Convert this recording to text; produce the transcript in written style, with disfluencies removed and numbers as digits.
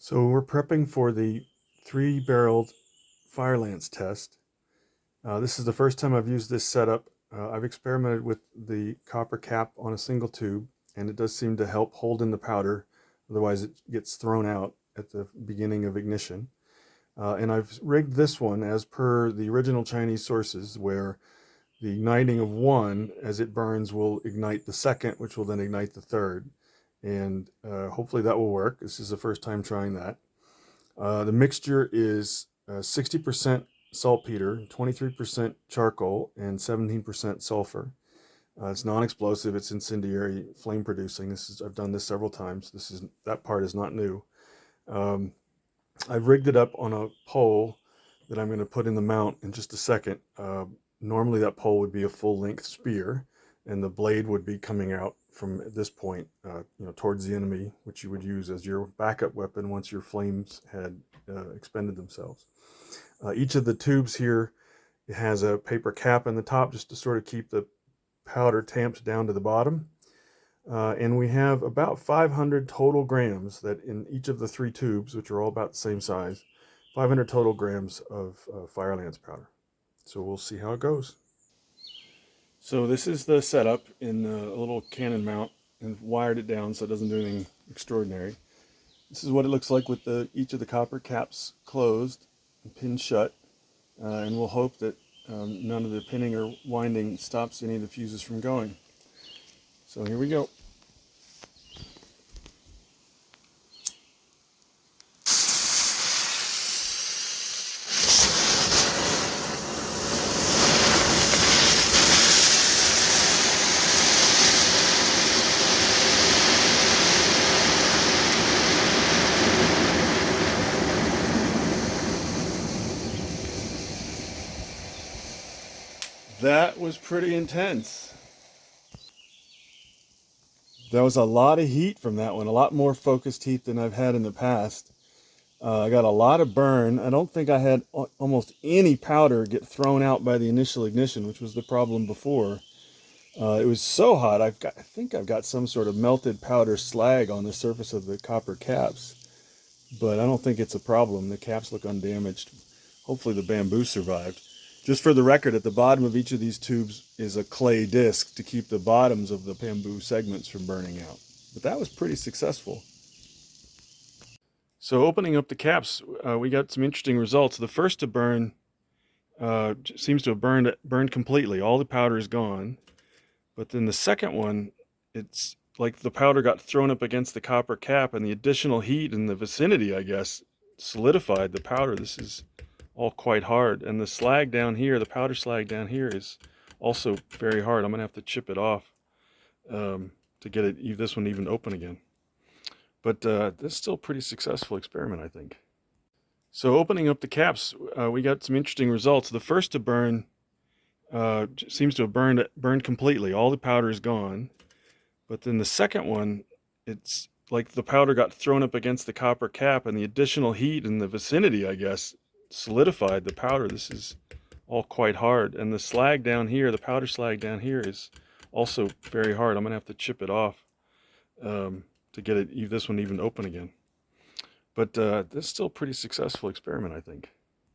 So we're prepping for the 3-barreled firelance test. This is the first time I've used this setup. I've experimented with the copper cap on a single tube, and it does seem to help hold in the powder. Otherwise it gets thrown out at the beginning of ignition. And I've rigged this one as per the original Chinese sources, where the igniting of one as it burns will ignite the second, which will then ignite the third. And hopefully that will work. This is the first time trying that. The mixture is 60% saltpeter, 23% charcoal, and 17% sulfur. It's non-explosive. It's incendiary, flame-producing. I've done this several times. That part is not new. I've rigged it up on a pole that I'm going to put in the mount in just a second. Normally that pole would be a full-length spear, and the blade would be coming out from this point, towards the enemy, which you would use as your backup weapon once your flames had expended themselves. Each of the tubes here has a paper cap in the top just to sort of keep the powder tamped down to the bottom. And we have about 500 total grams that in each of the 3 tubes, which are all about the same size, 500 total grams of firelance powder. So we'll see how it goes. So this is the setup in a little cannon mount, and wired it down so it doesn't do anything extraordinary. This is what it looks like with each of the copper caps closed and pinned shut. And we'll hope that none of the pinning or winding stops any of the fuses from going. So here we go. That was pretty intense. There was a lot of heat from that one, a lot more focused heat than I've had in the past. I got a lot of burn. I don't think I had almost any powder get thrown out by the initial ignition, which was the problem before. It was so hot, I think I've got some sort of melted powder slag on the surface of the copper caps. But I don't think it's a problem. The caps look undamaged. Hopefully the bamboo survived. Just for the record, at the bottom of each of these tubes is a clay disc to keep the bottoms of the bamboo segments from burning out. But that was pretty successful. So opening up the caps, we got some interesting results. The first to burn seems to have burned completely. All the powder is gone. But then the second one, it's like the powder got thrown up against the copper cap, and the additional heat in the vicinity, I guess, solidified the powder. This is all quite hard. And the slag down here, the powder slag down here, is also very hard. I'm going to have to chip it off to get this one even open again. But this is still a pretty successful experiment, I think. So opening up the caps, we got some interesting results. The first to burn seems to have burned completely. All the powder is gone. But then the second one, it's like the powder got thrown up against the copper cap, and the additional heat in the vicinity, I guess, solidified the powder. This is all quite hard. And the slag down here, the powder slag down here, is also very hard. I'm going to have to chip it off to get this one even open again. But this is still a pretty successful experiment, I think.